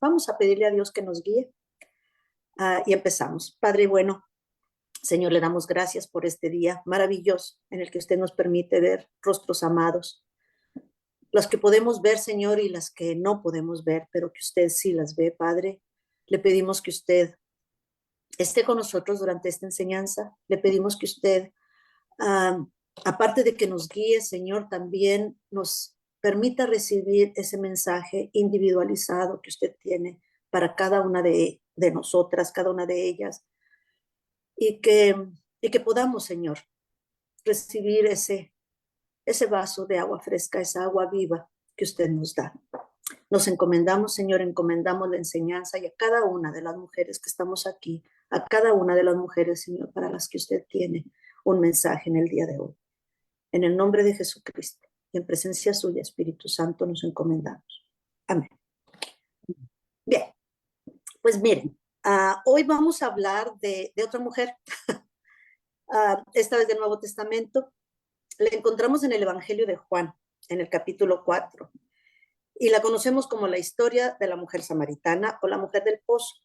Vamos a pedirle a Dios que nos guíe. Y empezamos. Padre bueno, Señor, le damos gracias por este día maravilloso en el que usted nos permite ver rostros amados, las que podemos ver, Señor, y las que no podemos ver, pero que usted sí las ve, Padre. Le pedimos que usted esté con nosotros durante esta enseñanza. Le pedimos que usted, aparte de que nos guíe, Señor, también nos permita recibir ese mensaje individualizado que usted tiene para cada una de nosotras, cada una de ellas, y que podamos, Señor, recibir ese vaso de agua fresca, esa agua viva que usted nos da. Nos encomendamos, Señor, encomendamos la enseñanza y a cada una de las mujeres que estamos aquí, a cada una de las mujeres, Señor, para las que usted tiene un mensaje en el día de hoy. En el nombre de Jesucristo y en presencia suya, Espíritu Santo, nos encomendamos. Amén. Bien, pues miren, hoy vamos a hablar de otra mujer, esta vez del Nuevo Testamento. La encontramos en el Evangelio de Juan, en el capítulo 4, y la conocemos como la historia de la mujer samaritana o la mujer del pozo.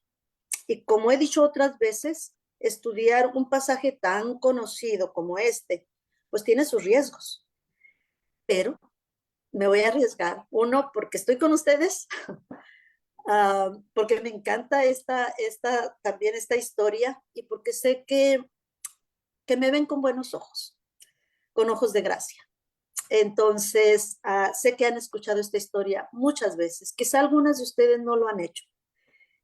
Y como he dicho otras veces, estudiar un pasaje tan conocido como este, pues tiene sus riesgos, pero me voy a arriesgar. Uno, porque estoy con ustedes, porque me encanta también esta historia y porque sé que me ven con buenos ojos, con ojos de gracia. Entonces, sé que han escuchado esta historia muchas veces. Quizá algunas de ustedes no lo han hecho.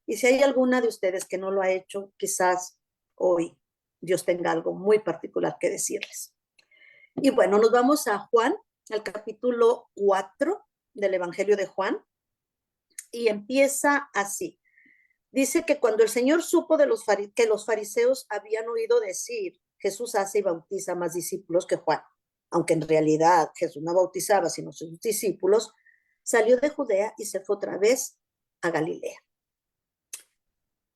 Y si hay alguna de ustedes que no lo ha hecho, quizás hoy Dios tenga algo muy particular que decirles. Y bueno, nos vamos a Juan, al capítulo 4 del Evangelio de Juan, y empieza así. Dice que cuando el Señor supo que los fariseos habían oído decir, Jesús hace y bautiza más discípulos que Juan, aunque en realidad Jesús no bautizaba sino sus discípulos, salió de Judea y se fue otra vez a Galilea.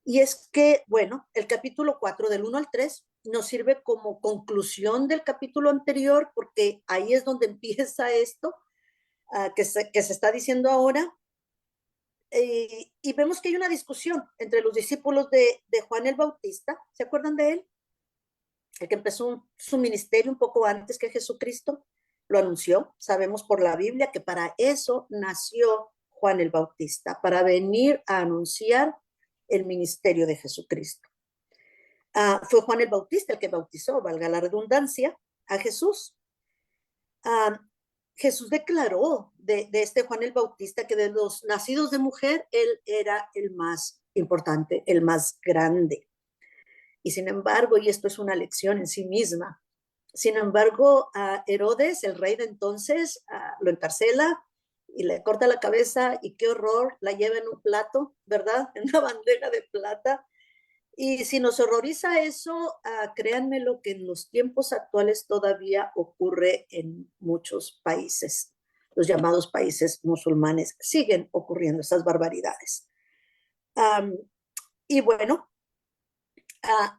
Y es que, bueno, el capítulo 4 del 1 al 3 nos sirve como conclusión del capítulo anterior, porque ahí es donde empieza esto que se está diciendo ahora. Y vemos que hay una discusión entre los discípulos de Juan el Bautista. ¿Se acuerdan de él? El que empezó su ministerio un poco antes que Jesucristo, lo anunció. Sabemos por la Biblia que para eso nació Juan el Bautista, para venir a anunciar el ministerio de Jesucristo. Fue Juan el Bautista el que bautizó, valga la redundancia, a Jesús. Jesús declaró de este Juan el Bautista que de los nacidos de mujer, él era el más importante, el más grande. Y sin embargo, y esto es una lección en sí misma, sin embargo, a Herodes, el rey de entonces, lo encarcela y le corta la cabeza y qué horror, la lleva en un plato, ¿verdad? En una bandeja de plata. Y si nos horroriza eso, créanme lo que en los tiempos actuales todavía ocurre en muchos países, los llamados países musulmanes, siguen ocurriendo esas barbaridades. Y bueno,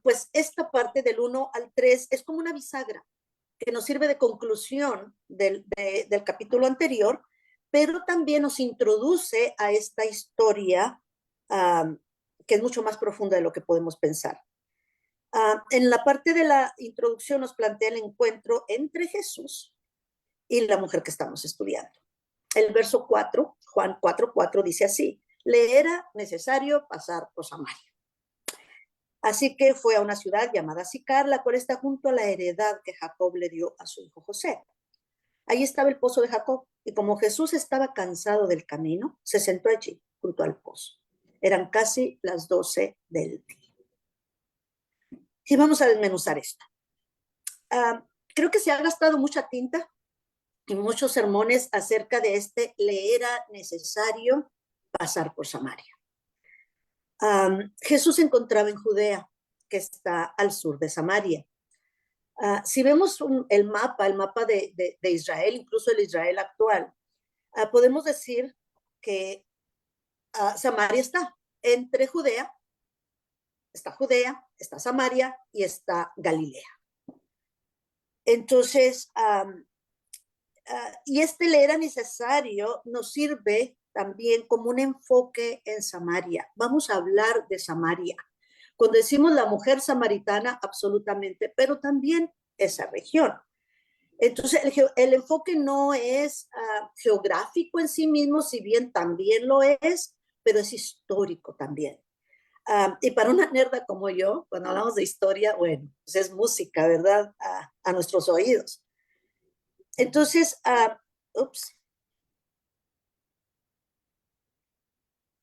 pues esta parte del 1 al 3 es como una bisagra que nos sirve de conclusión del capítulo anterior, pero también nos introduce a esta historia que es mucho más profunda de lo que podemos pensar. En la parte de la introducción nos plantea el encuentro entre Jesús y la mujer que estamos estudiando. El verso 4, Juan 4:4 dice así: le era necesario pasar por Samaria. Así que fue a una ciudad llamada Sicar, la cual está junto a la heredad que Jacob le dio a su hijo José. Ahí estaba el pozo de Jacob, y como Jesús estaba cansado del camino, se sentó allí, junto al pozo. Eran casi las 12 del día. Y vamos a desmenuzar esto. Creo que se ha gastado mucha tinta y muchos sermones acerca de le era necesario pasar por Samaria. Jesús se encontraba en Judea, que está al sur de Samaria. Si vemos el mapa de Israel, incluso el Israel actual, podemos decir que Samaria está entre Judea, está Samaria y está Galilea. Entonces, y le era necesario nos sirve también como un enfoque en Samaria. Vamos a hablar de Samaria. Cuando decimos la mujer samaritana, absolutamente, pero también esa región. Entonces, el enfoque no es geográfico en sí mismo, si bien también lo es, pero es histórico también. Y para una nerda como yo, cuando hablamos de historia, bueno, pues es música, ¿verdad? A nuestros oídos. Entonces,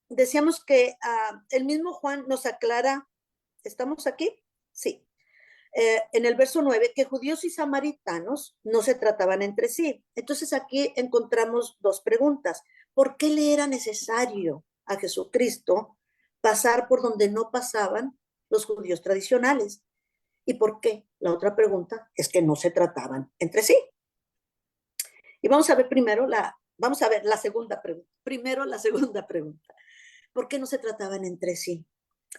decíamos que el mismo Juan nos aclara, ¿estamos aquí? Sí. En el verso 9, que judíos y samaritanos no se trataban entre sí. Entonces aquí encontramos dos preguntas. ¿Por qué le era necesario a Jesucristo pasar por donde no pasaban los judíos tradicionales? ¿Y por qué? La otra pregunta es que no se trataban entre sí. Y vamos a ver la segunda pregunta. Primero la segunda pregunta. ¿Por qué no se trataban entre sí?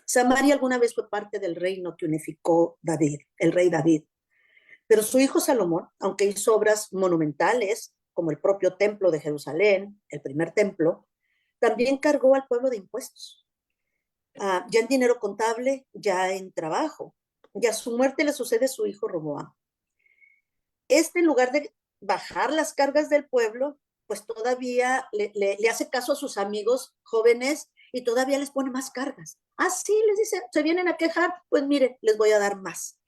Samaria alguna vez fue parte del reino que unificó David, el rey David. Pero su hijo Salomón, aunque hizo obras monumentales, como el propio templo de Jerusalén, el primer templo, también cargó al pueblo de impuestos. Ya en dinero contable, ya en trabajo. Y a su muerte le sucede su hijo Roboam. En lugar de bajar las cargas del pueblo, pues todavía le hace caso a sus amigos jóvenes y todavía les pone más cargas. Sí, les dice, se vienen a quejar, pues mire, les voy a dar más,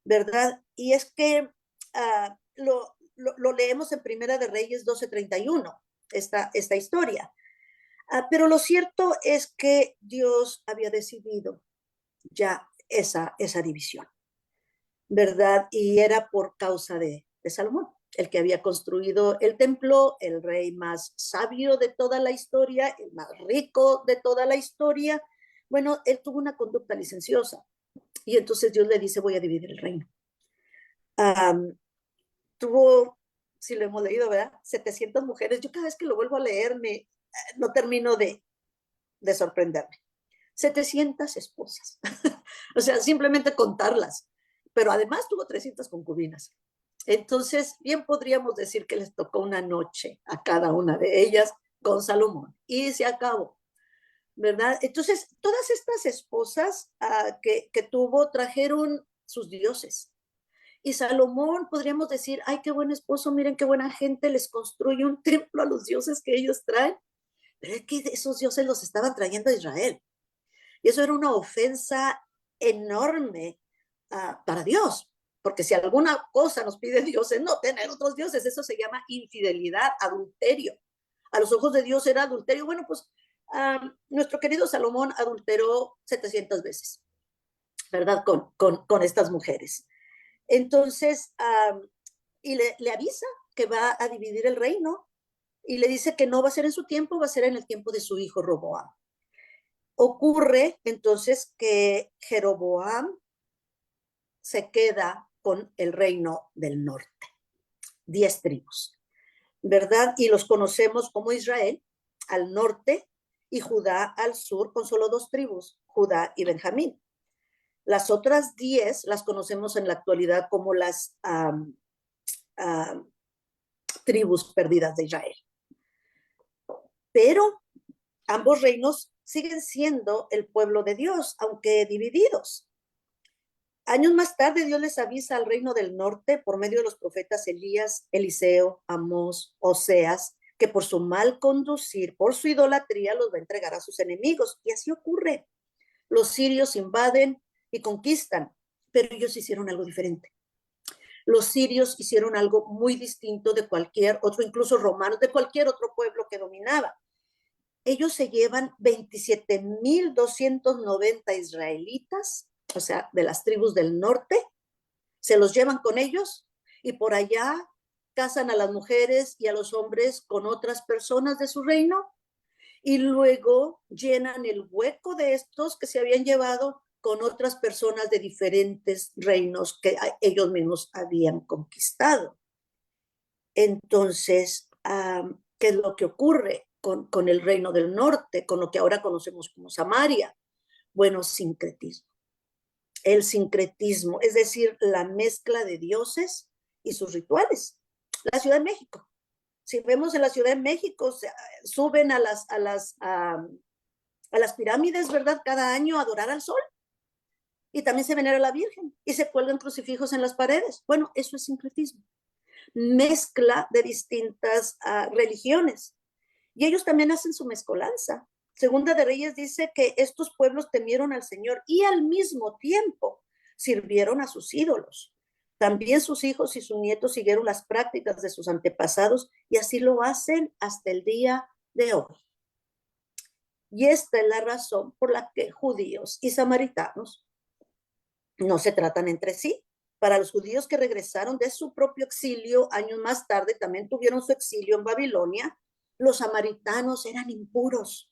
¿verdad? Y es que lo leemos en Primera de Reyes 12:31, esta historia. Pero lo cierto es que Dios había decidido ya esa división, ¿verdad? Y era por causa de Salomón, el que había construido el templo, el rey más sabio de toda la historia, el más rico de toda la historia. Bueno, él tuvo una conducta licenciosa y entonces Dios le dice, voy a dividir el reino. Tuvo, si lo hemos leído, ¿verdad? 700 mujeres. Yo cada vez que lo vuelvo a leer no termino de sorprenderme. 700 esposas. O sea, simplemente contarlas. Pero además tuvo 300 concubinas. Entonces, bien podríamos decir que les tocó una noche a cada una de ellas con Salomón. Y se acabó, ¿verdad? Entonces, todas estas esposas que tuvo trajeron sus dioses. Y Salomón, podríamos decir, ay, qué buen esposo, miren qué buena gente, les construye un templo a los dioses que ellos traen. Pero es que esos dioses los estaban trayendo a Israel. Y eso era una ofensa enorme para Dios, porque si alguna cosa nos pide Dios es no tener otros dioses, eso se llama infidelidad, adulterio. A los ojos de Dios era adulterio. Bueno, pues nuestro querido Salomón adulteró 700 veces, ¿verdad? Con estas mujeres. Entonces, y le avisa que va a dividir el reino y le dice que no va a ser en su tiempo, va a ser en el tiempo de su hijo Roboam. Ocurre entonces que Jeroboam se queda con el reino del norte, 10 tribus, ¿verdad? Y los conocemos como Israel al norte y Judá al sur con solo 2 tribus, Judá y Benjamín. Las otras 10 las conocemos en la actualidad como las tribus perdidas de Israel. Pero ambos reinos siguen siendo el pueblo de Dios, aunque divididos. Años más tarde, Dios les avisa al reino del norte por medio de los profetas Elías, Eliseo, Amós, Oseas, que por su mal conducir, por su idolatría, los va a entregar a sus enemigos. Y así ocurre. Los sirios invaden y conquistan, pero ellos hicieron algo diferente. Los sirios hicieron algo muy distinto de cualquier otro, incluso romanos, de cualquier otro pueblo que dominaba. Ellos se llevan 27,290 israelitas, o sea, de las tribus del norte, se los llevan con ellos y por allá casan a las mujeres y a los hombres con otras personas de su reino y luego llenan el hueco de estos que se habían llevado con otras personas de diferentes reinos que ellos mismos habían conquistado. Entonces, ¿qué es lo que ocurre con el reino del norte, con lo que ahora conocemos como Samaria? Bueno, sincretismo. El sincretismo, es decir, la mezcla de dioses y sus rituales. La Ciudad de México, Si vemos en la Ciudad de México, suben a las pirámides, ¿verdad? Cada año a adorar al sol. Y también se venera a la Virgen y se cuelgan crucifijos en las paredes. Bueno, eso es sincretismo. Mezcla de distintas religiones. Y ellos también hacen su mezcolanza. Segunda de Reyes dice que estos pueblos temieron al Señor y al mismo tiempo sirvieron a sus ídolos. También sus hijos y sus nietos siguieron las prácticas de sus antepasados y así lo hacen hasta el día de hoy. Y esta es la razón por la que judíos y samaritanos no se tratan entre sí. Para los judíos que regresaron de su propio exilio, años más tarde también tuvieron su exilio en Babilonia, los samaritanos eran impuros.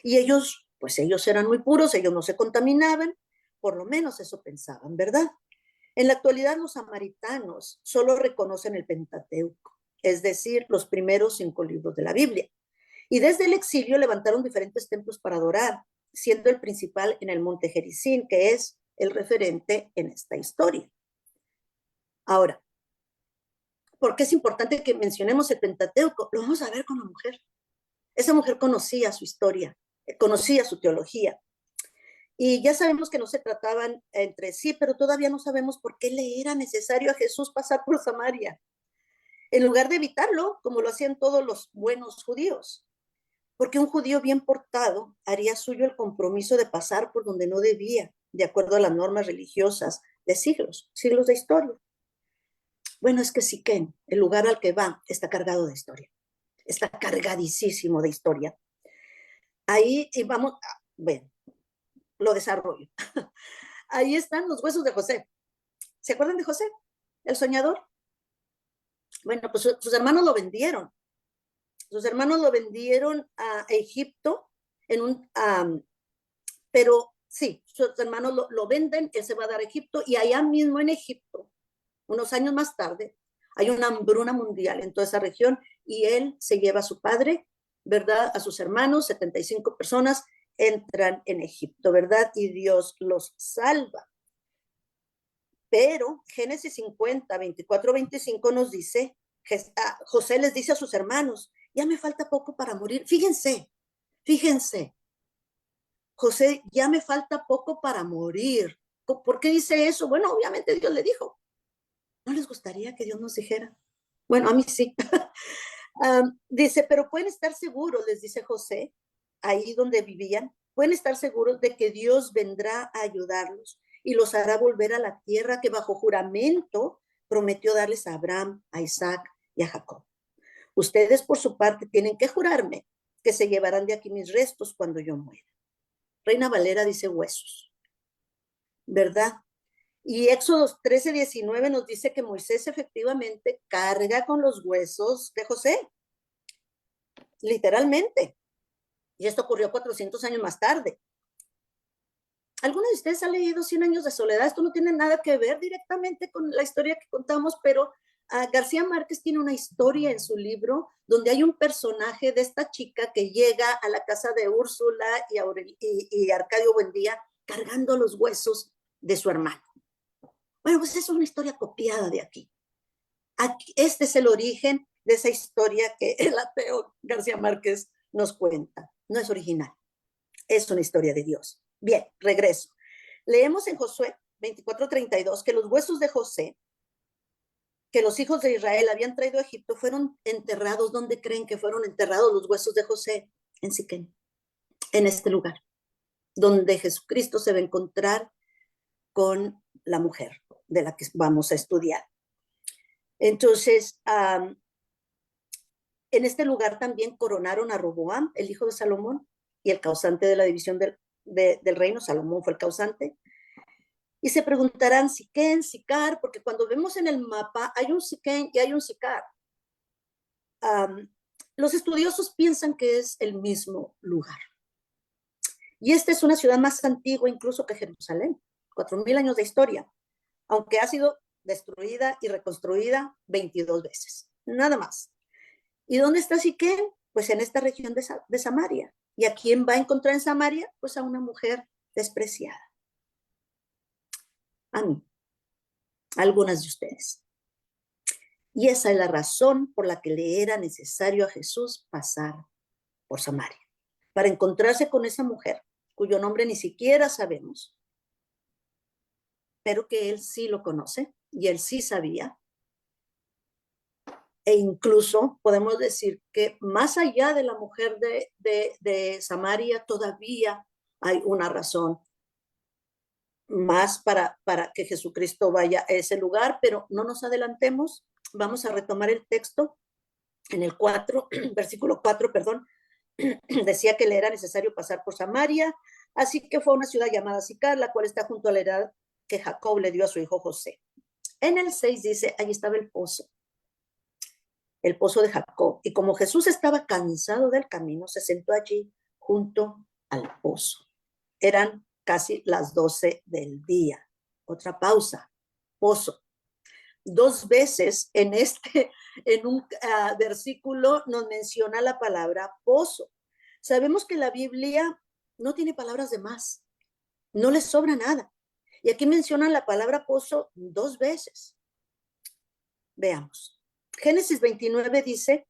Y ellos, pues ellos eran muy puros, ellos no se contaminaban, por lo menos eso pensaban, ¿verdad? En la actualidad los samaritanos solo reconocen el Pentateuco, es decir, los primeros 5 libros de la Biblia. Y desde el exilio levantaron diferentes templos para adorar, siendo el principal en el monte Gerizim, que es el referente en esta historia. Ahora, ¿por qué es importante que mencionemos el Pentateuco? Lo vamos a ver con la mujer. Esa mujer conocía su historia, conocía su teología. Y ya sabemos que no se trataban entre sí, pero todavía no sabemos por qué le era necesario a Jesús pasar por Samaria, en lugar de evitarlo, como lo hacían todos los buenos judíos. Porque un judío bien portado haría suyo el compromiso de pasar por donde no debía, de acuerdo a las normas religiosas de siglos de historia. Bueno, es que Siquén, el lugar al que va, está cargado de historia. Está cargadísimo de historia. Ahí vamos, bueno, lo desarrollo. Ahí están los huesos de José. ¿Se acuerdan de José, el soñador? Bueno, pues sus hermanos lo vendieron. Sus hermanos lo vendieron a Egipto, pero sí, sus hermanos lo venden, él se va a dar a Egipto, y allá mismo en Egipto, unos años más tarde, hay una hambruna mundial en toda esa región, y él se lleva a su padre, ¿verdad? A sus hermanos, 75 personas entran en Egipto, ¿verdad? Y Dios los salva. Pero Génesis 50, 24, 25 nos dice, José les dice a sus hermanos, ya me falta poco para morir. Fíjense, José, ya me falta poco para morir. ¿Por qué dice eso? Bueno, obviamente Dios le dijo. ¿No les gustaría que Dios nos dijera? Bueno, a mí sí. Dice, pero pueden estar seguros, les dice José, ahí donde vivían, pueden estar seguros de que Dios vendrá a ayudarlos y los hará volver a la tierra que bajo juramento prometió darles a Abraham, a Isaac y a Jacob. Ustedes por su parte tienen que jurarme que se llevarán de aquí mis restos cuando yo muera. Reina Valera dice huesos, ¿verdad? Y Éxodo 13, 19 nos dice que Moisés efectivamente carga con los huesos de José, literalmente. Y esto ocurrió 400 años más tarde. ¿Alguno de ustedes ha leído 100 años de soledad? Esto no tiene nada que ver directamente con la historia que contamos, pero García Márquez tiene una historia en su libro donde hay un personaje de esta chica que llega a la casa de Úrsula y Arcadio Buendía cargando los huesos de su hermano. Bueno, pues es una historia copiada de aquí. Este es el origen de esa historia que el ateo García Márquez nos cuenta. No es original, es una historia de Dios. Bien, regreso. Leemos en Josué 24:32 que los huesos de José, que los hijos de Israel habían traído a Egipto, fueron enterrados. ¿Dónde creen que fueron enterrados los huesos de José? En Siquén, en este lugar, donde Jesucristo se va a encontrar con la mujer de la que vamos a estudiar. Entonces, en este lugar también coronaron a Roboam, el hijo de Salomón, y el causante de la división del reino. Salomón fue el causante. Y se preguntarán, Siquén, Sicar, porque cuando vemos en el mapa hay un Siquén y hay un Sicar. Los estudiosos piensan que es el mismo lugar. Y esta es una ciudad más antigua incluso que Jerusalén, 4,000 años de historia, aunque ha sido destruida y reconstruida 22 veces, nada más. ¿Y dónde está Siquén? Pues en esta región de Samaria. ¿Y a quién va a encontrar en Samaria? Pues a una mujer despreciada. A mí, a algunas de ustedes. Y esa es la razón por la que le era necesario a Jesús pasar por Samaria, para encontrarse con esa mujer, cuyo nombre ni siquiera sabemos, pero que él sí lo conoce y él sí sabía. E incluso podemos decir que más allá de la mujer de Samaria, todavía hay una razón más para que Jesucristo vaya a ese lugar, pero no nos adelantemos. Vamos a retomar el texto en el 4, versículo 4, perdón. Decía que le era necesario pasar por Samaria, así que fue a una ciudad llamada Sicar, la cual está junto a la edad que Jacob le dio a su hijo José. En el 6 dice, allí estaba el pozo de Jacob, y como Jesús estaba cansado del camino, se sentó allí junto al pozo. Eran casi las 12 del día. Otra pausa, pozo. Dos veces en un versículo nos menciona la palabra pozo. Sabemos que la Biblia no tiene palabras de más, no le sobra nada. Y aquí menciona la palabra pozo dos veces. Veamos. Génesis 29 dice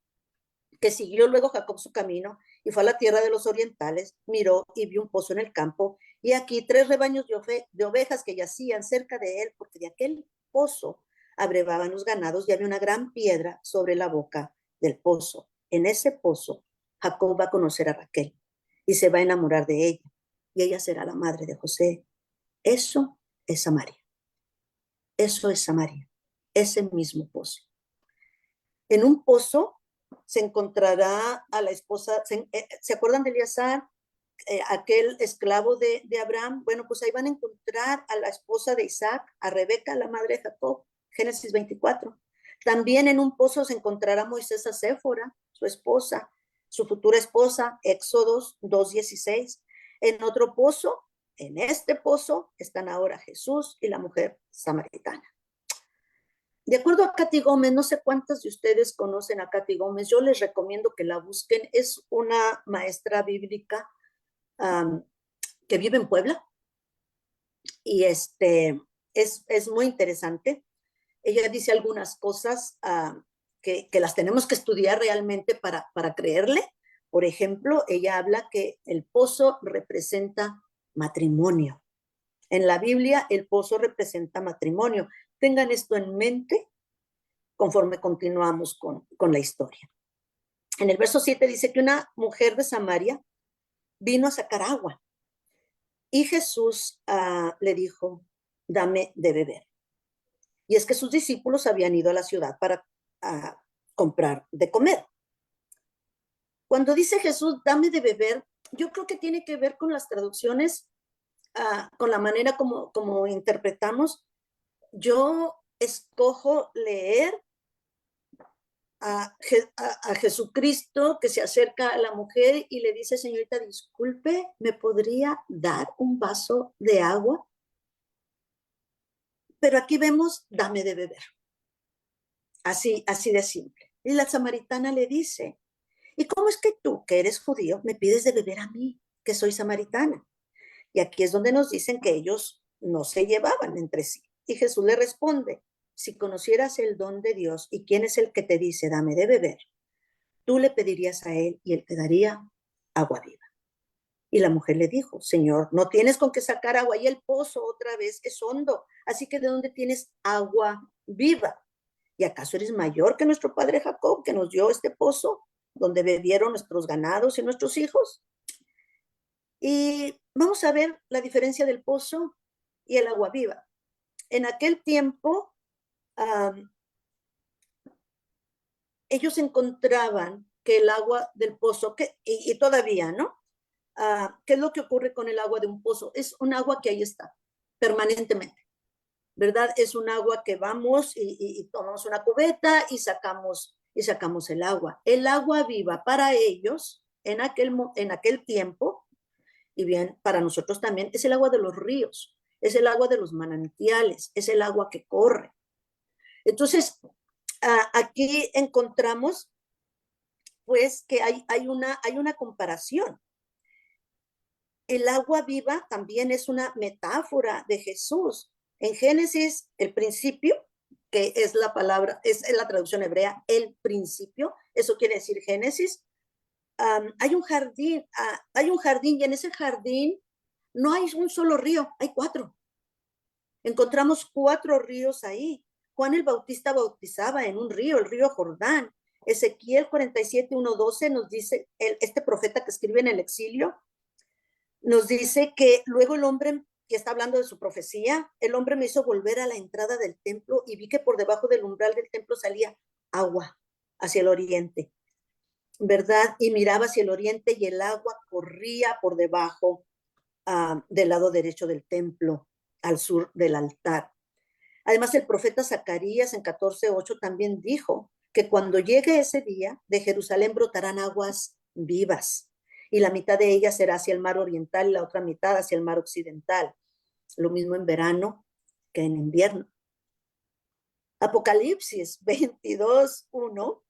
que siguió luego Jacob su camino y fue a la tierra de los orientales, miró y vio un pozo en el campo, y aquí 3 rebaños de ovejas que yacían cerca de él, porque de aquel pozo abrevaban los ganados, y había una gran piedra sobre la boca del pozo. En ese pozo Jacob va a conocer a Raquel y se va a enamorar de ella, y ella será la madre de José. Eso es Samaria. Eso es Samaria, ese mismo pozo. En un pozo se encontrará a la esposa. ¿Se acuerdan de Eleazar, aquel esclavo de Abraham? Bueno, pues ahí van a encontrar a la esposa de Isaac, a Rebeca, la madre de Jacob, Génesis 24. También en un pozo se encontrará Moisés a Séfora, su esposa, su futura esposa, Éxodos 2:16. En otro pozo, en este pozo, están ahora Jesús y la mujer samaritana. De acuerdo a Katy Gómez, no sé cuántas de ustedes conocen a Katy Gómez, yo les recomiendo que la busquen. Es una maestra bíblica que vive en Puebla, y es muy interesante. Ella dice algunas cosas que las tenemos que estudiar realmente para creerle. Por ejemplo, ella habla que el pozo representa matrimonio. En la Biblia, el pozo representa matrimonio. Tengan esto en mente conforme continuamos con la historia. En el verso 7 dice que una mujer de Samaria vino a sacar agua, y Jesús le dijo, dame de beber. Y es que sus discípulos habían ido a la ciudad para comprar de comer. Cuando dice Jesús, dame de beber, yo creo que tiene que ver con las traducciones, con la manera como interpretamos. Yo escojo leer a Jesucristo, que se acerca a la mujer y le dice, señorita, disculpe, ¿me podría dar un vaso de agua? Pero aquí vemos, dame de beber. Así de simple. Y la samaritana le dice, ¿y cómo es que tú, que eres judío, me pides de beber a mí, que soy samaritana? Y aquí es donde nos dicen que ellos no se llevaban entre sí. Y Jesús le responde, si conocieras el don de Dios y quién es el que te dice, dame de beber, tú le pedirías a él y él te daría agua viva. Y la mujer le dijo, Señor, no tienes con qué sacar agua, y el pozo otra vez es hondo, así que ¿de dónde tienes agua viva? ¿Y acaso eres mayor que nuestro padre Jacob, que nos dio este pozo donde bebieron nuestros ganados y nuestros hijos? Y vamos a ver la diferencia del pozo y el agua viva. En aquel tiempo, ellos encontraban que el agua del pozo, y todavía, ¿no? ¿Qué es lo que ocurre con el agua de un pozo? Es un agua que ahí está, permanentemente, ¿verdad? Es un agua que vamos y tomamos una cubeta y sacamos el agua. El agua viva para ellos en aquel tiempo, y bien, para nosotros también, es el agua de los ríos, es el agua de los manantiales, es el agua que corre. Entonces, aquí encontramos pues que hay una comparación. El agua viva también es una metáfora de Jesús. En Génesis, el principio, que es la palabra, es la traducción hebrea, el principio, eso quiere decir Génesis. Hay un jardín y en ese jardín no hay un solo río, hay 4. Encontramos 4 ríos ahí. Juan el Bautista bautizaba en un río, el río Jordán. Ezequiel 47:1-12 nos dice, este profeta que escribe en el exilio, nos dice que luego el hombre, que está hablando de su profecía, el hombre me hizo volver a la entrada del templo y vi que por debajo del umbral del templo salía agua hacia el oriente, ¿verdad? Y miraba hacia el oriente y el agua corría por debajo del lado derecho del templo, al sur del altar. Además, el profeta Zacarías en 14:8 también dijo que cuando llegue ese día, de Jerusalén brotarán aguas vivas, y la mitad de ellas será hacia el mar oriental y la otra mitad hacia el mar occidental. Lo mismo en verano que en invierno. Apocalipsis 22:1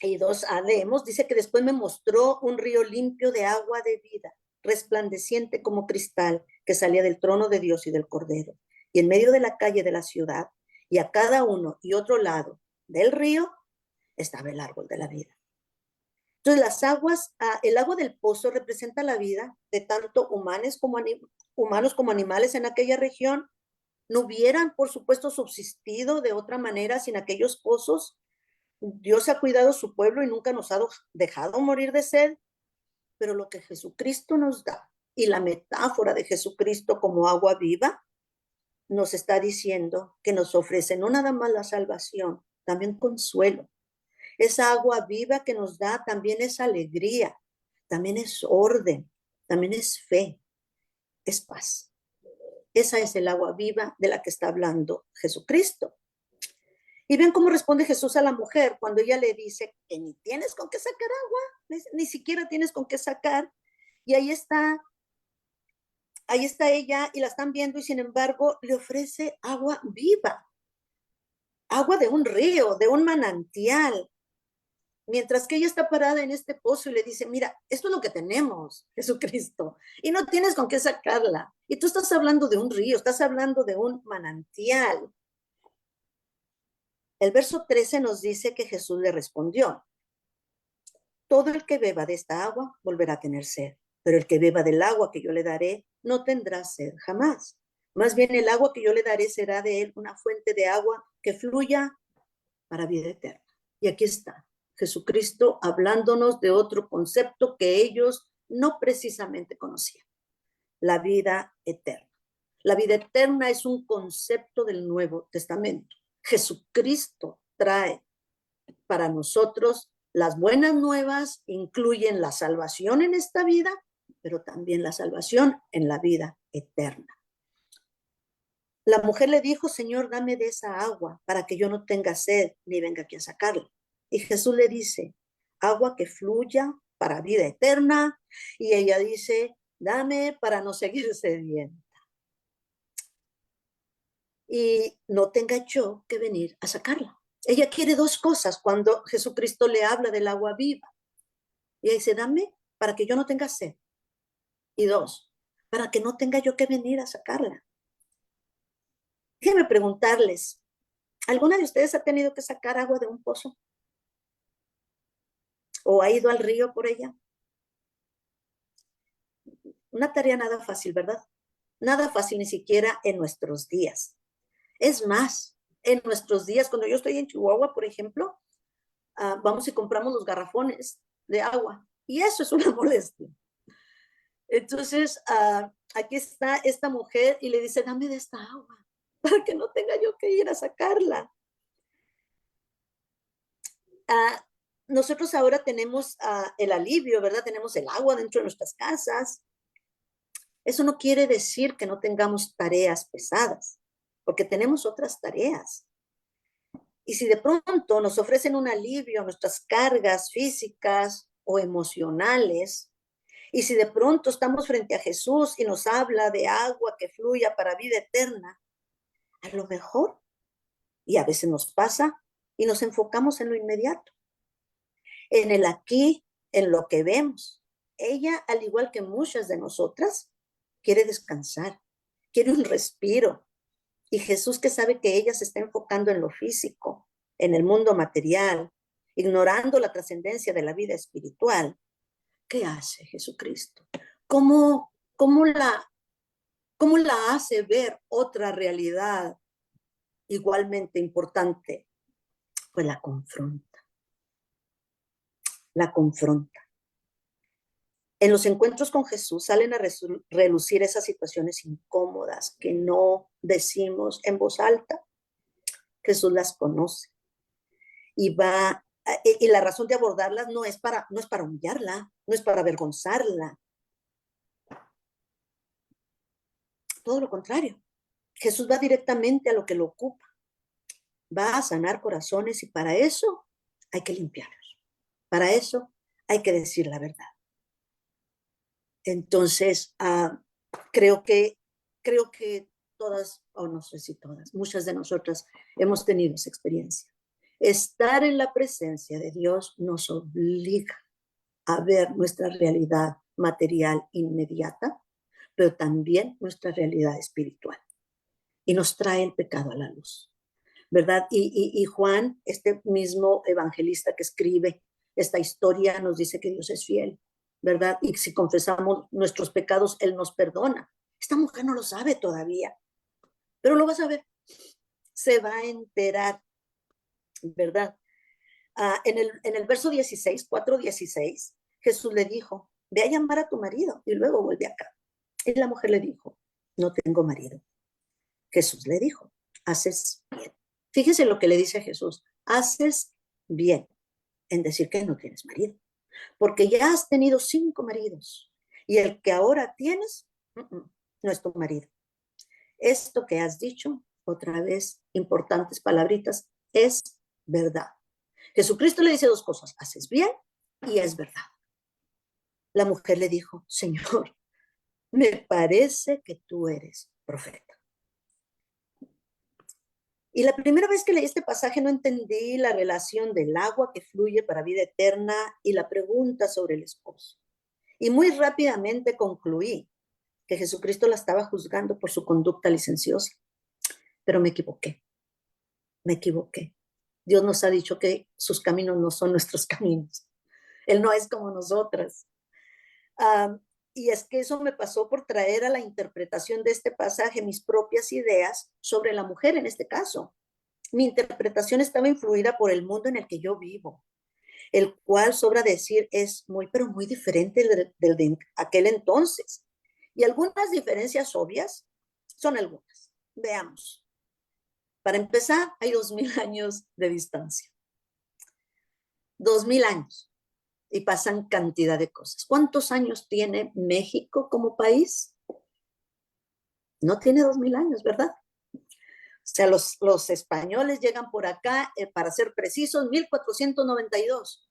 y 2a leemos, dice que después me mostró un río limpio de agua de vida, resplandeciente como cristal, que salía del trono de Dios y del Cordero. Y en medio de la calle de la ciudad, y a cada uno y otro lado del río, estaba el árbol de la vida. Entonces las aguas, el agua del pozo representa la vida de tanto humanos como animales en aquella región. No hubieran, por supuesto, subsistido de otra manera sin aquellos pozos. Dios ha cuidado su pueblo y nunca nos ha dejado morir de sed, pero lo que Jesucristo nos da y la metáfora de Jesucristo como agua viva nos está diciendo que nos ofrece no nada más la salvación, también consuelo. Esa agua viva que nos da también es alegría, también es orden, también es fe, es paz. Esa es el agua viva de la que está hablando Jesucristo. Y ven cómo responde Jesús a la mujer cuando ella le dice que ni tienes con qué sacar agua, ni siquiera tienes con qué sacar. Y ahí está ella y la están viendo y sin embargo le ofrece agua viva, agua de un río, de un manantial. Mientras que ella está parada en este pozo y le dice, mira, esto es lo que tenemos, Jesucristo, y no tienes con qué sacarla. Y tú estás hablando de un río, estás hablando de un manantial. El verso 13 nos dice que Jesús le respondió, todo el que beba de esta agua volverá a tener sed, pero el que beba del agua que yo le daré no tendrá sed jamás. Más bien el agua que yo le daré será de él una fuente de agua que fluya para vida eterna. Y aquí está Jesucristo hablándonos de otro concepto que ellos no precisamente conocían, la vida eterna. La vida eterna es un concepto del Nuevo Testamento. Jesucristo trae para nosotros las buenas nuevas, incluyen la salvación en esta vida, pero también la salvación en la vida eterna. La mujer le dijo, Señor, dame de esa agua para que yo no tenga sed ni venga aquí a sacarla. Y Jesús le dice, agua que fluya para vida eterna. Y ella dice, dame para no seguir sedienta. Y no tenga yo que venir a sacarla. Ella quiere 2 cosas cuando Jesucristo le habla del agua viva. Y ella dice, dame para que yo no tenga sed. Y 2, para que no tenga yo que venir a sacarla. Déjenme preguntarles, ¿alguna de ustedes ha tenido que sacar agua de un pozo? ¿O ha ido al río por ella? Una tarea nada fácil, ¿verdad? Nada fácil ni siquiera en nuestros días. Es más, en nuestros días, cuando yo estoy en Chihuahua, por ejemplo, vamos y compramos los garrafones de agua. Y eso es una molestia. Entonces, aquí está esta mujer y le dice, dame de esta agua para que no tenga yo que ir a sacarla. Nosotros ahora tenemos el alivio, ¿verdad? Tenemos el agua dentro de nuestras casas. Eso no quiere decir que no tengamos tareas pesadas, porque tenemos otras tareas. Y si de pronto nos ofrecen un alivio a nuestras cargas físicas o emocionales, y si de pronto estamos frente a Jesús y nos habla de agua que fluya para vida eterna, a lo mejor, y a veces nos pasa, y nos enfocamos en lo inmediato, en el aquí, en lo que vemos. Ella, al igual que muchas de nosotras, quiere descansar, quiere un respiro, Y Jesús, que sabe que ella se está enfocando en lo físico, en el mundo material, ignorando la trascendencia de la vida espiritual, ¿qué hace Jesucristo? ¿Cómo, cómo, la, ¿Cómo la hace ver otra realidad igualmente importante? Pues la confronta, la confronta. En los encuentros con Jesús salen a relucir esas situaciones incómodas que no decimos en voz alta. Jesús las conoce y y la razón de abordarlas no es para humillarla, no es para avergonzarla, todo lo contrario. Jesús va directamente a lo que lo ocupa, va a sanar corazones y para eso hay que limpiarlos, para eso hay que decir la verdad. Entonces, creo que, creo que todas, o no sé si todas, muchas de nosotras hemos tenido esa experiencia. Estar en la presencia de Dios nos obliga a ver nuestra realidad material inmediata, pero también nuestra realidad espiritual. Y nos trae el pecado a la luz, ¿verdad? Y Juan, este mismo evangelista que escribe esta historia, nos dice que Dios es fiel, ¿verdad? Y si confesamos nuestros pecados, Él nos perdona. Esta mujer no lo sabe todavía, pero lo va a saber. Se va a enterar, ¿verdad? En el verso 16, 4:16, Jesús le dijo, ve a llamar a tu marido y luego vuelve acá. Y la mujer le dijo, no tengo marido. Jesús le dijo, haces bien. Fíjese lo que le dice a Jesús, haces bien en decir que no tienes marido, porque ya has tenido 5 maridos y el que ahora tienes no es tu marido. Esto que has dicho, otra vez, importantes palabritas, es verdad. Jesucristo le dice 2 cosas, haces bien y es verdad. La mujer le dijo, Señor, me parece que tú eres profeta. Y la primera vez que leí este pasaje no entendí la relación del agua que fluye para vida eterna y la pregunta sobre el esposo. Y muy rápidamente concluí que Jesucristo la estaba juzgando por su conducta licenciosa. Pero me equivoqué, me equivoqué. Dios nos ha dicho que sus caminos no son nuestros caminos. Él no es como nosotras. Y es que eso me pasó por traer a la interpretación de este pasaje mis propias ideas sobre la mujer en este caso. Mi interpretación estaba influida por el mundo en el que yo vivo, el cual, sobra decir, es muy, pero muy diferente del de aquel entonces. Y algunas diferencias obvias son algunas. Veamos. Para empezar, hay 2000 años de distancia. 2000 años. Y pasan cantidad de cosas. ¿Cuántos años tiene México como país? No tiene 2000 años, ¿verdad? O sea, los españoles llegan por acá, para ser precisos, 1492.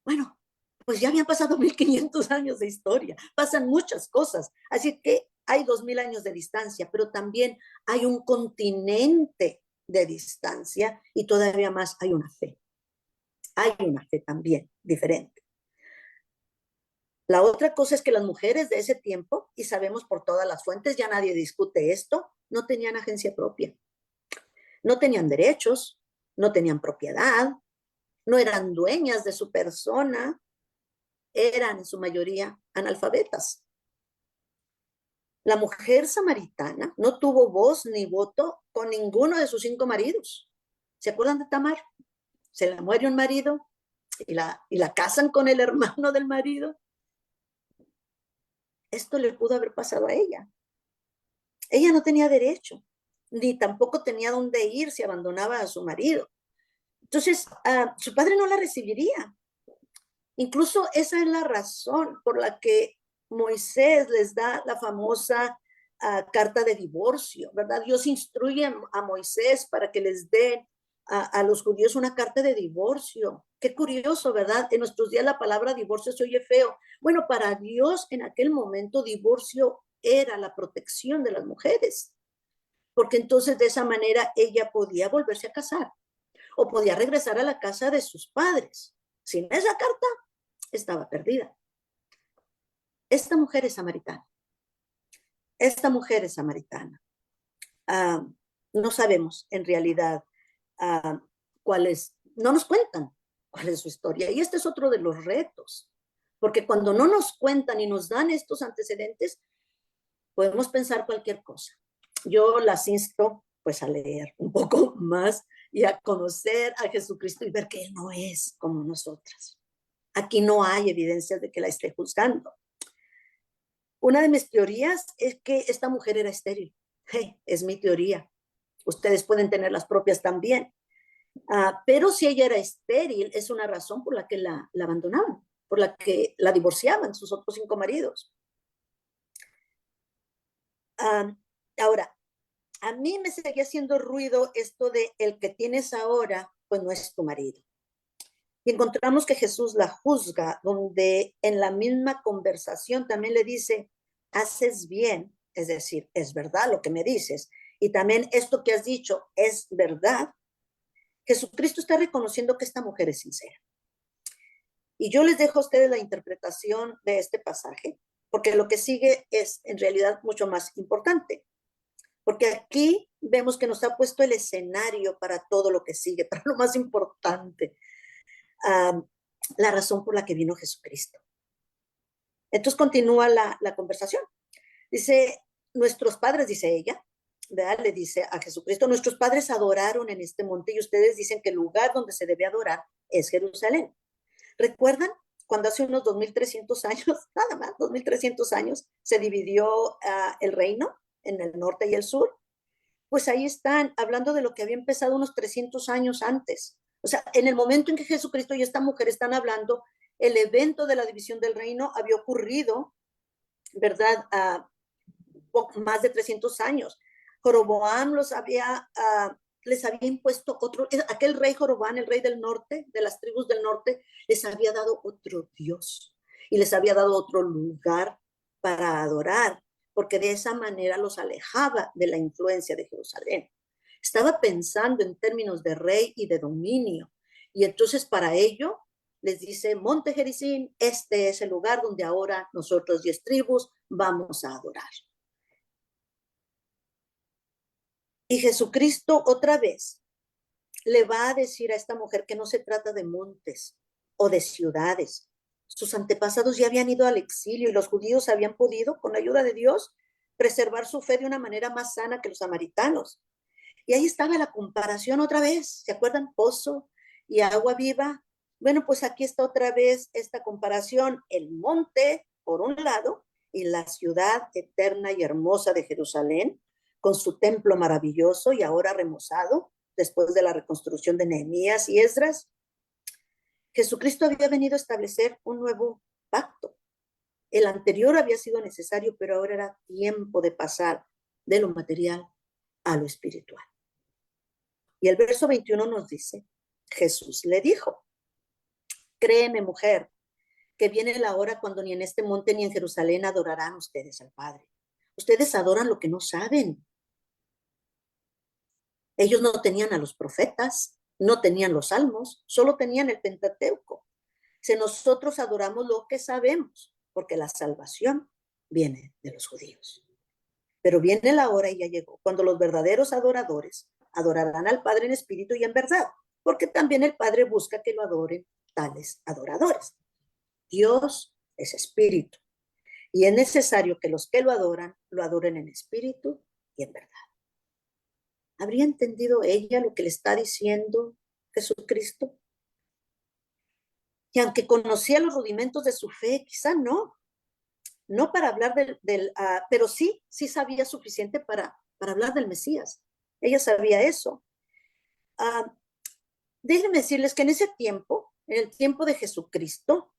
Bueno, pues ya habían pasado 1500 años de historia, pasan muchas cosas, así que hay 2000 años de distancia, pero también hay un continente de distancia y todavía más hay una fe también diferente. La otra cosa es que las mujeres de ese tiempo, y sabemos por todas las fuentes, ya nadie discute esto, no tenían agencia propia, no tenían derechos, no tenían propiedad, no eran dueñas de su persona, eran en su mayoría analfabetas. La mujer samaritana no tuvo voz ni voto con ninguno de sus 5 maridos. ¿Se acuerdan de Tamar? Se le muere un marido y la casan con el hermano del marido. Esto le pudo haber pasado a ella. Ella no tenía derecho, ni tampoco tenía dónde ir si abandonaba a su marido. Entonces, su padre no la recibiría. Incluso esa es la razón por la que Moisés les da la famosa carta de divorcio, ¿verdad? Dios instruye a Moisés para que les dé a los judíos una carta de divorcio. Qué curioso, ¿verdad? En nuestros días la palabra divorcio se oye feo. Bueno, para Dios en aquel momento divorcio era la protección de las mujeres, porque entonces de esa manera ella podía volverse a casar o podía regresar a la casa de sus padres. Sin esa carta, estaba perdida. Esta mujer es samaritana. Esta mujer es samaritana. ah, no sabemos en realidad cuál es, no nos cuentan cuál es su historia. Y este es otro de los retos, porque cuando no nos cuentan y nos dan estos antecedentes, podemos pensar cualquier cosa. Yo las insto pues a leer un poco más y a conocer a Jesucristo y ver que Él no es como nosotras. Aquí no hay evidencia de que la esté juzgando. Una de mis teorías es que esta mujer era estéril. Hey, es mi teoría. Ustedes pueden tener las propias también. Pero si ella era estéril, es una razón por la que la abandonaban, por la que la divorciaban sus otros 5 maridos. Ahora, a mí me seguía haciendo ruido esto de el que tienes ahora, pues no es tu marido. Y encontramos que Jesús la juzga, donde en la misma conversación también le dice, haces bien, es decir, es verdad lo que me dices, y también esto que has dicho es verdad. Jesucristo está reconociendo que esta mujer es sincera. Y yo les dejo a ustedes la interpretación de este pasaje, porque lo que sigue es en realidad mucho más importante, porque aquí vemos que nos ha puesto el escenario para todo lo que sigue, para lo más importante, la razón por la que vino Jesucristo. Entonces continúa la conversación. Dice, nuestros padres, dice ella, ¿verdad? Le dice a Jesucristo, nuestros padres adoraron en este monte y ustedes dicen que el lugar donde se debe adorar es Jerusalén. ¿Recuerdan cuando hace unos 2300 años, nada más, 2300 años, se dividió el reino en el norte y el sur? Pues ahí están hablando de lo que había empezado unos 300 años antes. O sea, en el momento en que Jesucristo y esta mujer están hablando, el evento de la división del reino había ocurrido, ¿verdad? Más de 300 años. Joroboam les había impuesto otro, aquel rey Joroboam, el rey del norte, de las tribus del norte, les había dado otro Dios y les había dado otro lugar para adorar, porque de esa manera los alejaba de la influencia de Jerusalén. Estaba pensando en términos de rey y de dominio, y entonces para ello les dice, Monte Gerizim, este es el lugar donde ahora nosotros 10 tribus vamos a adorar. Y Jesucristo otra vez le va a decir a esta mujer que no se trata de montes o de ciudades. Sus antepasados ya habían ido al exilio y los judíos habían podido, con la ayuda de Dios, preservar su fe de una manera más sana que los samaritanos. Y ahí estaba la comparación otra vez. ¿Se acuerdan? Pozo y agua viva. Bueno, pues aquí está otra vez esta comparación. El monte, por un lado, y la ciudad eterna y hermosa de Jerusalén, con su templo maravilloso y ahora remozado, después de la reconstrucción de Nehemías y Esdras. Jesucristo había venido a establecer un nuevo pacto. El anterior había sido necesario, pero ahora era tiempo de pasar de lo material a lo espiritual. Y el verso 21 nos dice, Jesús le dijo, créeme mujer, que viene la hora cuando ni en este monte ni en Jerusalén adorarán ustedes al Padre. Ustedes adoran lo que no saben. Ellos no tenían a los profetas, no tenían los salmos, solo tenían el Pentateuco. Si nosotros adoramos lo que sabemos, porque la salvación viene de los judíos. Pero viene la hora y ya llegó, cuando los verdaderos adoradores adorarán al Padre en espíritu y en verdad, porque también el Padre busca que lo adoren tales adoradores. Dios es espíritu y es necesario que los que lo adoren en espíritu y en verdad. ¿Habría entendido ella lo que le está diciendo Jesucristo? Y aunque conocía los rudimentos de su fe, quizá no para hablar pero sí sabía suficiente para hablar del Mesías. Ella sabía eso. Déjenme decirles que en ese tiempo, en el tiempo de Jesucristo,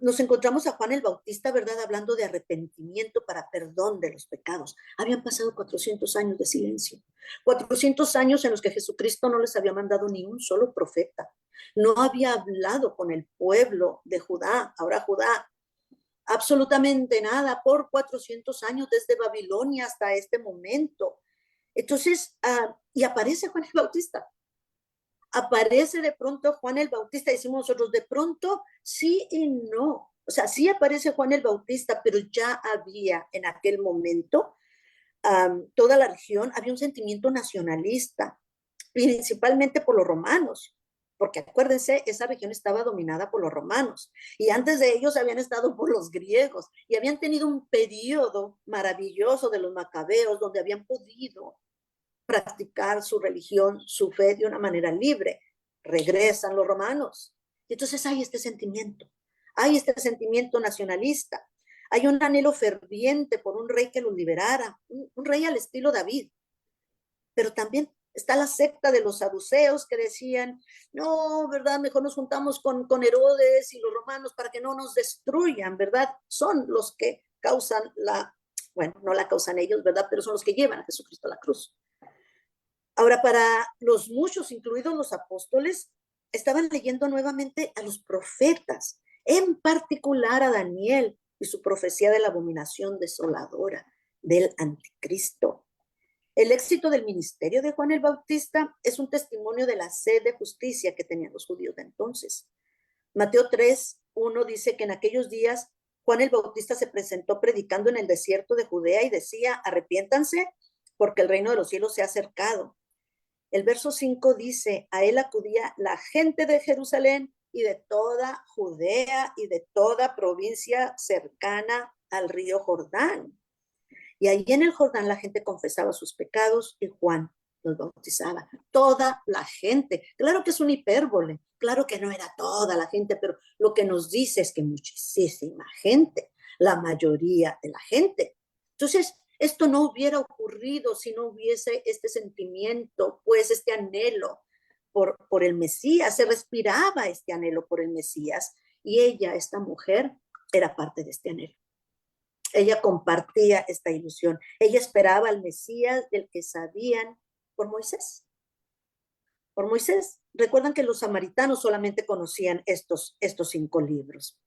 nos encontramos a Juan el Bautista, ¿verdad? Hablando de arrepentimiento para perdón de los pecados. Habían pasado 400 años de silencio. 400 años en los que Jesucristo no les había mandado ni un solo profeta. No había hablado con el pueblo de Judá, ahora Judá, absolutamente nada por 400 años, desde Babilonia hasta este momento. Entonces, y aparece Juan el Bautista. Aparece de pronto Juan el Bautista, decimos nosotros, de pronto sí y no. O sea, sí aparece Juan el Bautista, pero ya había en aquel momento toda la región había un sentimiento nacionalista, principalmente por los romanos, porque acuérdense, esa región estaba dominada por los romanos, y antes de ellos habían estado por los griegos, y habían tenido un periodo maravilloso de los macabeos, donde habían podido practicar su religión, su fe de una manera libre. Regresan los romanos. Y entonces hay este sentimiento nacionalista, hay un anhelo ferviente por un rey que los liberara, un rey al estilo David, pero también está la secta de los saduceos que decían, no, ¿verdad? Mejor nos juntamos con Herodes y los romanos para que no nos destruyan, ¿verdad? Son los que causan bueno, no la causan ellos, ¿verdad? Pero son los que llevan a Jesucristo a la cruz. Ahora, para los muchos, incluidos los apóstoles, estaban leyendo nuevamente a los profetas, en particular a Daniel y su profecía de la abominación desoladora del anticristo. El éxito del ministerio de Juan el Bautista es un testimonio de la sed de justicia que tenían los judíos de entonces. Mateo 3:1 dice que en aquellos días Juan el Bautista se presentó predicando en el desierto de Judea y decía, arrepiéntanse porque el reino de los cielos se ha acercado. El verso 5 dice, a él acudía la gente de Jerusalén y de toda Judea y de toda provincia cercana al río Jordán. Y ahí en el Jordán la gente confesaba sus pecados y Juan los bautizaba. Toda la gente. Claro que es una hipérbole, claro que no era toda la gente, pero lo que nos dice es que muchísima gente, la mayoría de la gente. Entonces, esto no hubiera ocurrido si no hubiese este sentimiento, pues este anhelo por el Mesías. Se respiraba este anhelo por el Mesías y ella, esta mujer, era parte de este anhelo. Ella compartía esta ilusión. Ella esperaba al Mesías del que sabían por Moisés. Por Moisés. Recuerdan que los samaritanos solamente conocían estos 5 libros,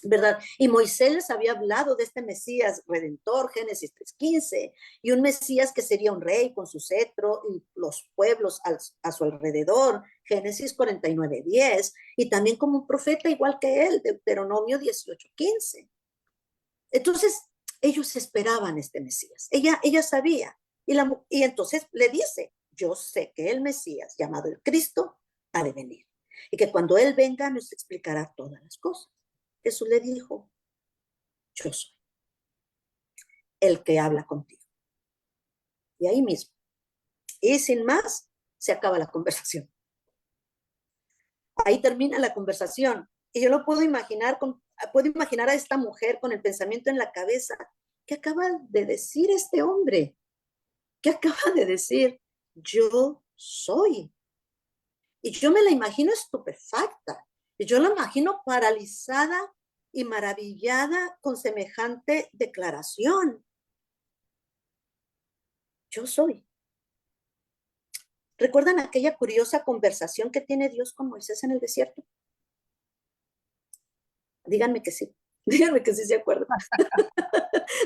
¿verdad? Y Moisés les había hablado de este Mesías redentor, Génesis 3:15, y un Mesías que sería un rey con su cetro y los pueblos a su alrededor, Génesis 49:10, y también como un profeta igual que él, Deuteronomio 18:15. Entonces, ellos esperaban este Mesías. Ella sabía. Y entonces le dice, yo sé que el Mesías, llamado el Cristo, ha de venir. Y que cuando Él venga nos explicará todas las cosas. Jesús le dijo, yo soy el que habla contigo. Y ahí mismo. Y sin más, se acaba la conversación. Ahí termina la conversación. Y yo lo puedo imaginar a esta mujer con el pensamiento en la cabeza. ¿Qué acaba de decir este hombre? ¿Qué acaba de decir? Yo soy. Y yo me la imagino estupefacta. Y yo la imagino paralizada y maravillada con semejante declaración. Yo soy. ¿Recuerdan aquella curiosa conversación que tiene Dios con Moisés en el desierto? Díganme que sí. Díganme que sí se acuerdan.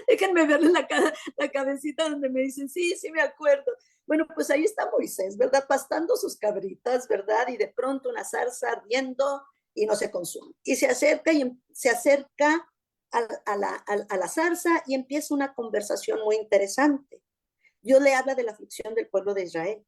Déjenme verle la cabecita donde me dicen, sí, sí me acuerdo. Bueno, pues ahí está Moisés, ¿verdad? Pastando sus cabritas, ¿verdad? Y de pronto una zarza ardiendo y no se consume. Y se acerca a la zarza y empieza una conversación muy interesante. Dios le habla de la aflicción del pueblo de Israel.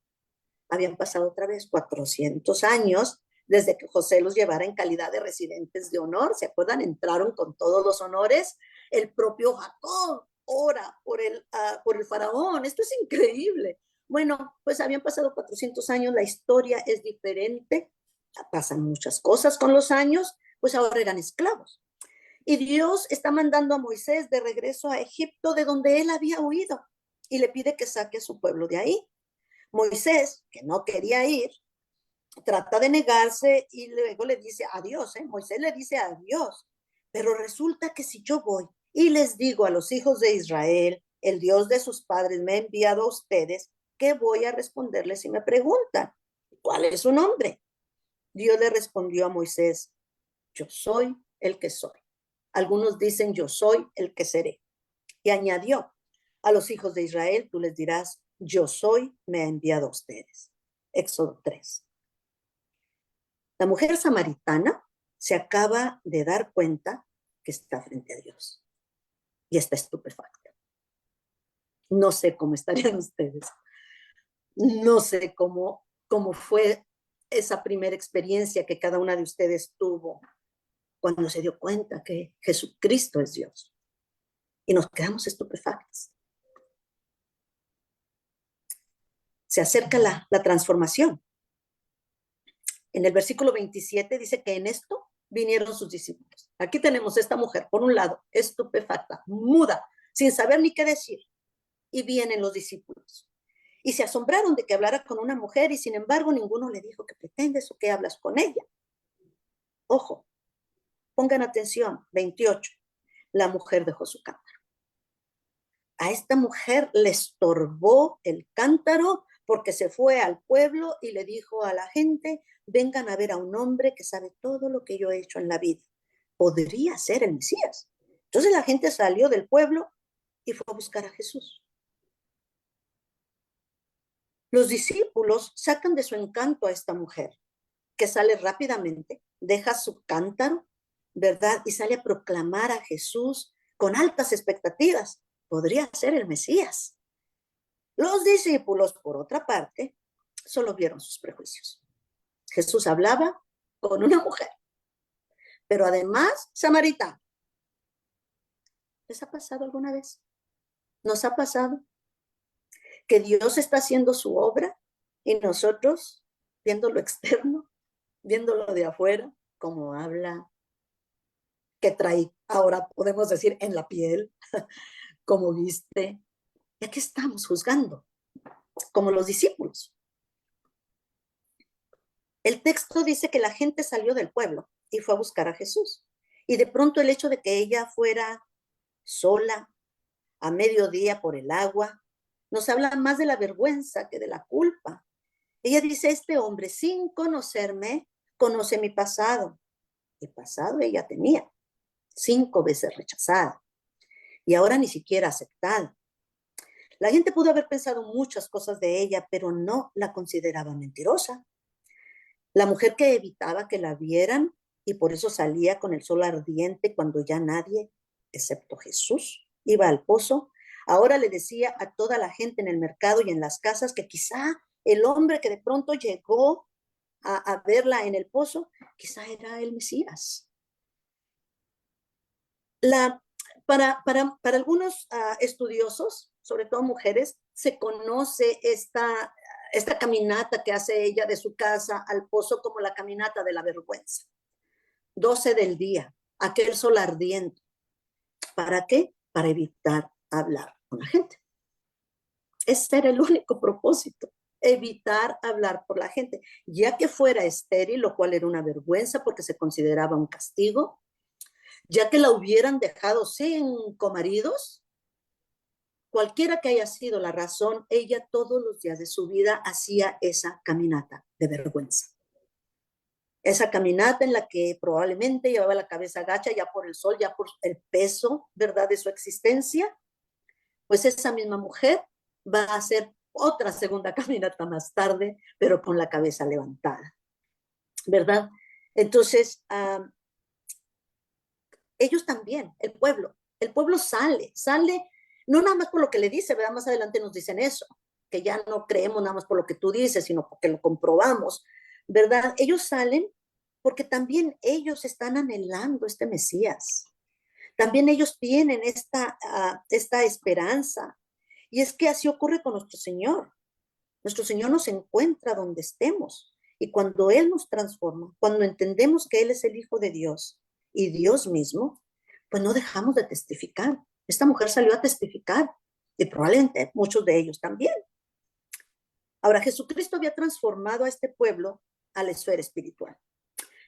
Habían pasado otra vez 400 años desde que José los llevara en calidad de residentes de honor. ¿Se acuerdan? Entraron con todos los honores. El propio Jacob ora por el faraón. Esto es increíble. Bueno, pues habían pasado 400 años, la historia es diferente, pasan muchas cosas con los años, pues ahora eran esclavos. Y Dios está mandando a Moisés de regreso a Egipto, de donde él había huido, y le pide que saque a su pueblo de ahí. Moisés, que no quería ir, trata de negarse y luego le dice adiós, Moisés le dice adiós, pero resulta que si yo voy y les digo a los hijos de Israel, el Dios de sus padres me ha enviado a ustedes, ¿qué voy a responderles si me preguntan? ¿Cuál es su nombre? Dios le respondió a Moisés, yo soy el que soy. Algunos dicen, yo soy el que seré. Y añadió, a los hijos de Israel tú les dirás, yo soy, me ha enviado a ustedes. Éxodo 3. La mujer samaritana se acaba de dar cuenta que está frente a Dios y está estupefacta. No sé cómo estarían ustedes. No sé cómo fue esa primera experiencia que cada una de ustedes tuvo cuando se dio cuenta que Jesucristo es Dios. Y nos quedamos estupefactos. Se acerca la transformación. En el versículo 27 dice que en esto vinieron sus discípulos. Aquí tenemos esta mujer, por un lado, estupefacta, muda, sin saber ni qué decir. Y vienen los discípulos. Y se asombraron de que hablara con una mujer y sin embargo ninguno le dijo, ¿qué pretendes o qué hablas con ella? Ojo, pongan atención, 28, la mujer dejó su cántaro. A esta mujer le estorbó el cántaro porque se fue al pueblo y le dijo a la gente, vengan a ver a un hombre que sabe todo lo que yo he hecho en la vida. Podría ser el Mesías. Entonces la gente salió del pueblo y fue a buscar a Jesús. Los discípulos sacan de su encanto a esta mujer, que sale rápidamente, deja su cántaro, ¿verdad? Y sale a proclamar a Jesús con altas expectativas. Podría ser el Mesías. Los discípulos, por otra parte, solo vieron sus prejuicios. Jesús hablaba con una mujer, pero además samaritana. ¿Les ha pasado alguna vez? ¿Nos ha pasado que Dios está haciendo su obra y nosotros, viendo lo externo, viendo lo de afuera, cómo habla, qué trae, ahora podemos decir en la piel, cómo viste? Y aquí estamos juzgando, como los discípulos. El texto dice que la gente salió del pueblo y fue a buscar a Jesús. Y de pronto el hecho de que ella fuera sola a mediodía por el agua nos habla más de la vergüenza que de la culpa. Ella dice, este hombre sin conocerme conoce mi pasado. El pasado ella tenía 5 veces rechazada y ahora ni siquiera aceptada. La gente pudo haber pensado muchas cosas de ella, pero no la consideraba mentirosa. La mujer que evitaba que la vieran y por eso salía con el sol ardiente cuando ya nadie, excepto Jesús, iba al pozo, ahora le decía a toda la gente en el mercado y en las casas que quizá el hombre que de pronto llegó a verla en el pozo, quizá era el Mesías. La, para algunos estudiosos, sobre todo mujeres, se conoce esta caminata que hace ella de su casa al pozo como la caminata de la vergüenza. 12 del día, aquel sol ardiente. ¿Para qué? Para evitar hablar con la gente. Ese era el único propósito, evitar hablar por la gente, ya que fuera estéril, lo cual era una vergüenza porque se consideraba un castigo, ya que la hubieran dejado sin comaridos, cualquiera que haya sido la razón, ella todos los días de su vida hacía esa caminata de vergüenza. Esa caminata en la que probablemente llevaba la cabeza agacha ya por el sol, ya por el peso, ¿verdad?, de su existencia. Pues esa misma mujer va a hacer otra segunda caminata más tarde, pero con la cabeza levantada, ¿verdad? Entonces, ellos también, el pueblo sale, no nada más por lo que le dice, ¿verdad? Más adelante nos dicen eso, que ya no creemos nada más por lo que tú dices, sino porque lo comprobamos, ¿verdad? Ellos salen porque también ellos están anhelando este Mesías. También ellos tienen esta esperanza. Y es que así ocurre con nuestro Señor. Nuestro Señor nos encuentra donde estemos. Y cuando Él nos transforma, cuando entendemos que Él es el Hijo de Dios y Dios mismo, pues no dejamos de testificar. Esta mujer salió a testificar y probablemente muchos de ellos también. Ahora, Jesucristo había transformado a este pueblo a la esfera espiritual.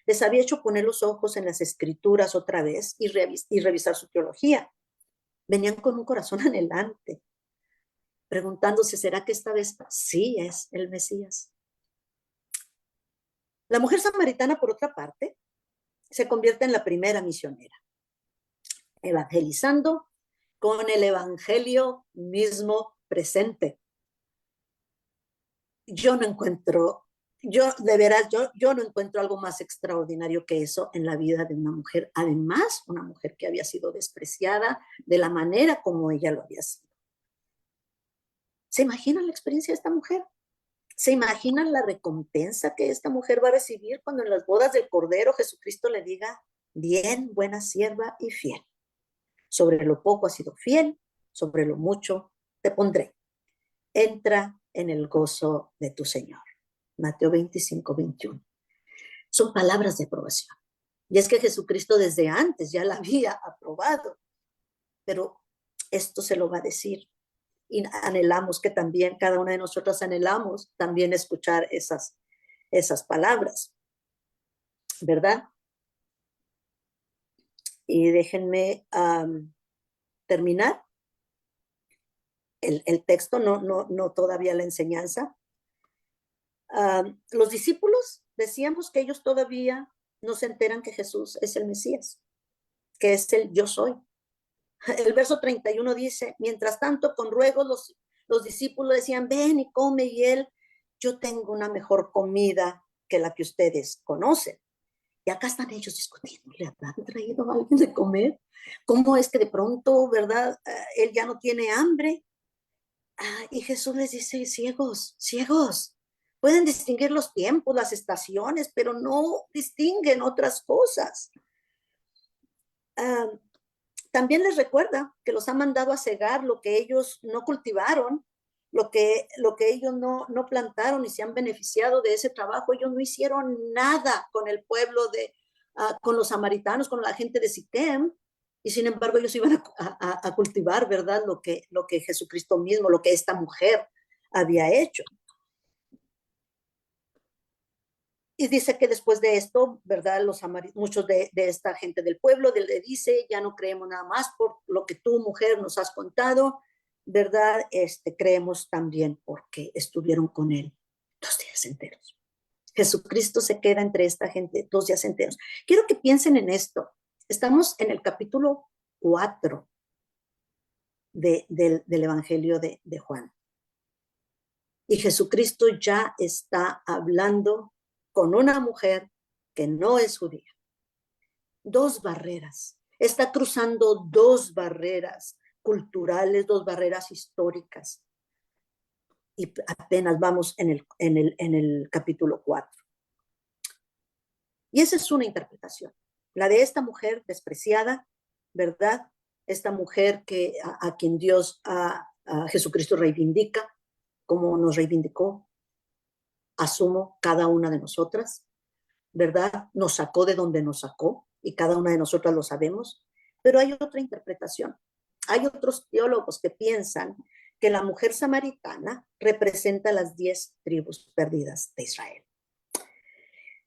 Les había hecho poner los ojos en las escrituras otra vez y revisar su teología. Venían con un corazón anhelante, preguntándose, ¿será que esta vez sí es el Mesías? La mujer samaritana, por otra parte, se convierte en la primera misionera, evangelizando con el evangelio mismo presente. Yo no encuentro, de veras, yo no encuentro algo más extraordinario que eso en la vida de una mujer. Además, una mujer que había sido despreciada de la manera como ella lo había sido. ¿Se imaginan la experiencia de esta mujer? ¿Se imaginan la recompensa que esta mujer va a recibir cuando en las bodas del Cordero Jesucristo le diga, bien, buena sierva y fiel? Sobre lo poco has sido fiel, sobre lo mucho te pondré. Entra en el gozo de tu Señor. Mateo 25, 21. Son palabras de aprobación. Y es que Jesucristo desde antes ya la había aprobado, pero esto se lo va a decir. Y anhelamos que también, cada una de nosotras anhelamos también escuchar esas palabras, ¿verdad? Y déjenme terminar el texto, no todavía la enseñanza. Los discípulos decíamos que ellos todavía no se enteran que Jesús es el Mesías, que es el yo soy. El verso 31 dice, mientras tanto con ruegos los discípulos decían, ven y come, y él, yo tengo una mejor comida que la que ustedes conocen. Y acá están ellos discutiendo, ¿le habrán traído a alguien de comer? ¿Cómo es que de pronto, verdad, él ya no tiene hambre? Y Jesús les dice, ciegos, ciegos, pueden distinguir los tiempos, las estaciones, pero no distinguen otras cosas. También les recuerda que los ha mandado a cegar lo que ellos no cultivaron, lo que ellos no plantaron y se han beneficiado de ese trabajo. Ellos no hicieron nada con el pueblo con los samaritanos, con la gente de Siquem, y sin embargo ellos iban a cultivar, ¿verdad? Lo que Jesucristo mismo, lo que esta mujer había hecho. Y dice que después de esto, ¿verdad? Muchos de esta gente del pueblo le dice, ya no creemos nada más por lo que tú, mujer, nos has contado, ¿verdad? Creemos también porque estuvieron con él 2 días enteros. Jesucristo se queda entre esta gente 2 días enteros. Quiero que piensen en esto. Estamos en el capítulo 4 del Evangelio de Juan. Y Jesucristo ya está hablando con una mujer que no es judía. 2 barreras. Está cruzando 2 barreras culturales, 2 barreras históricas. Y apenas vamos en el capítulo 4. Y esa es una interpretación. La de esta mujer despreciada, ¿verdad? Esta mujer a quien Dios, a Jesucristo reivindica, como nos reivindicó, asumo, cada una de nosotras, ¿verdad? Nos sacó de donde nos sacó y cada una de nosotras lo sabemos, pero hay otra interpretación. Hay otros teólogos que piensan que la mujer samaritana representa las 10 tribus perdidas de Israel.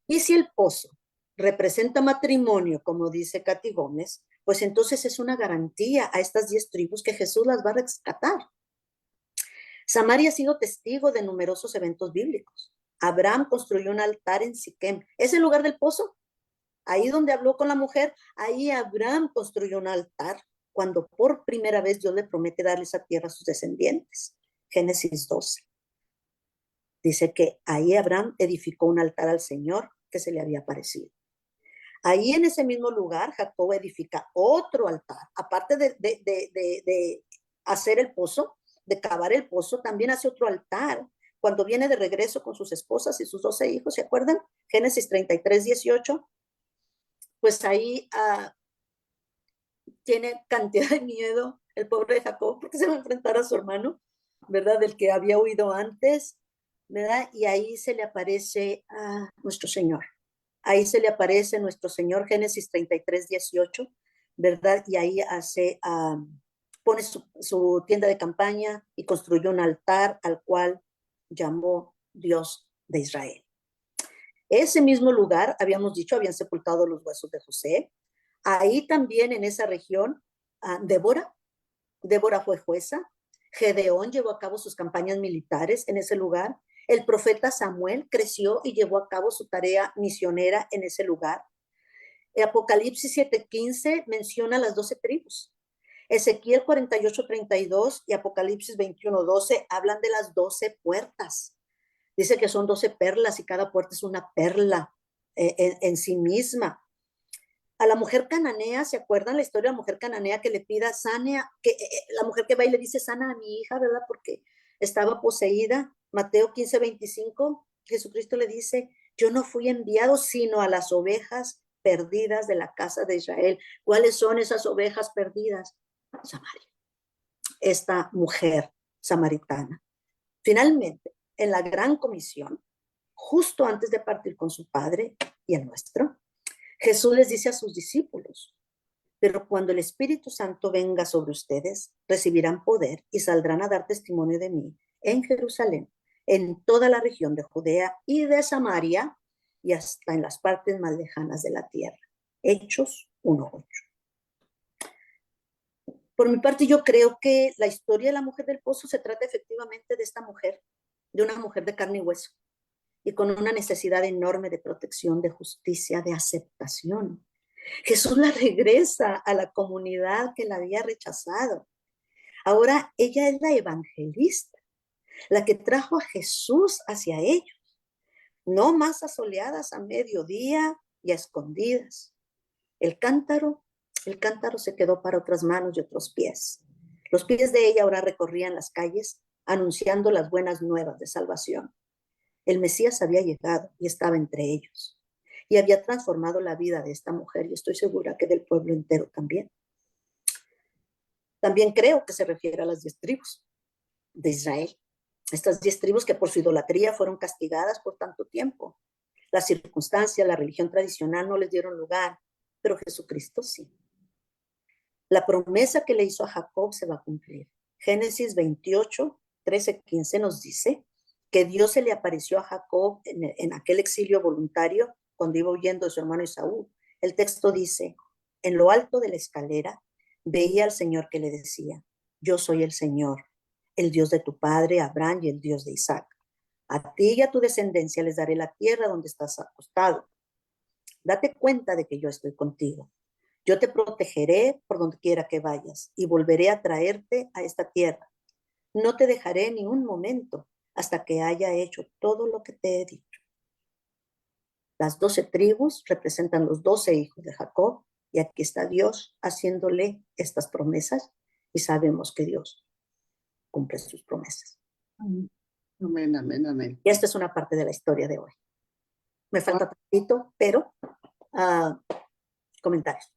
Y si el pozo representa matrimonio, como dice Katy Gómez, pues entonces es una garantía a estas 10 tribus que Jesús las va a rescatar. Samaria ha sido testigo de numerosos eventos bíblicos. Abraham construyó un altar en Siquem. ¿Es el lugar del pozo? Ahí donde habló con la mujer, ahí Abraham construyó un altar cuando por primera vez Dios le promete darle esa tierra a sus descendientes. Génesis 12. Dice que ahí Abraham edificó un altar al Señor que se le había aparecido. Ahí en ese mismo lugar, Jacob edifica otro altar. Aparte de hacer el pozo, de cavar el pozo, también hace otro altar. Cuando viene de regreso con sus esposas y sus 12 hijos, ¿se acuerdan? Génesis 33, 18. Pues ahí tiene cantidad de miedo el pobre Jacob porque se va a enfrentar a su hermano, ¿verdad? Del que había huido antes, ¿verdad? Y ahí se le aparece a nuestro Señor. Ahí se le aparece nuestro Señor, Génesis 33, 18, ¿verdad? Y ahí pone su tienda de campaña y construyó un altar al cual llamó Dios de Israel. Ese mismo lugar, habíamos dicho, habían sepultado los huesos de José. Ahí también en esa región, Débora fue jueza. Gedeón llevó a cabo sus campañas militares en ese lugar. El profeta Samuel creció y llevó a cabo su tarea misionera en ese lugar. Apocalipsis 7:15 menciona las 12 tribus. Ezequiel 48:32 y Apocalipsis 21:12 hablan de las 12 puertas. Dice que son 12 perlas y cada puerta es una perla en sí misma. A la mujer cananea, ¿se acuerdan la historia de la mujer cananea que le pida sana, la mujer que va y le dice sana a mi hija, ¿verdad? Porque estaba poseída. Mateo 15:25, Jesucristo le dice, yo no fui enviado sino a las ovejas perdidas de la casa de Israel. ¿Cuáles son esas ovejas perdidas? Samaria. Esta mujer samaritana. Finalmente, en la gran comisión, justo antes de partir con su Padre y el nuestro, Jesús les dice a sus discípulos, pero cuando el Espíritu Santo venga sobre ustedes, recibirán poder y saldrán a dar testimonio de mí en Jerusalén, en toda la región de Judea y de Samaria y hasta en las partes más lejanas de la tierra. Hechos 1:8. Por mi parte, yo creo que la historia de la mujer del pozo se trata efectivamente de esta mujer, de una mujer de carne y hueso, y con una necesidad enorme de protección, de justicia, de aceptación. Jesús la regresa a la comunidad que la había rechazado. Ahora ella es la evangelista, la que trajo a Jesús hacia ellos, no más asoleadas a mediodía y a escondidas. El cántaro se quedó para otras manos y otros pies. Los pies de ella ahora recorrían las calles anunciando las buenas nuevas de salvación. El Mesías había llegado y estaba entre ellos y había transformado la vida de esta mujer y estoy segura que del pueblo entero también. También creo que se refiere a las 10 tribus de Israel. Estas 10 tribus que por su idolatría fueron castigadas por tanto tiempo. Las circunstancias, la religión tradicional no les dieron lugar, pero Jesucristo sí. La promesa que le hizo a Jacob se va a cumplir. Génesis 28, 13, 15 nos dice que Dios se le apareció a Jacob en aquel exilio voluntario cuando iba huyendo de su hermano Esaú. El texto dice, en lo alto de la escalera veía al Señor que le decía, yo soy el Señor, el Dios de tu padre Abraham y el Dios de Isaac. A ti y a tu descendencia les daré la tierra donde estás acostado. Date cuenta de que yo estoy contigo. Yo te protegeré por donde quiera que vayas y volveré a traerte a esta tierra. No te dejaré ni un momento hasta que haya hecho todo lo que te he dicho. Las 12 tribus representan los 12 hijos de Jacob y aquí está Dios haciéndole estas promesas y sabemos que Dios cumple sus promesas. Amén, amén, amén. Y esta es una parte de la historia de hoy. Me falta tantito, pero comentarios.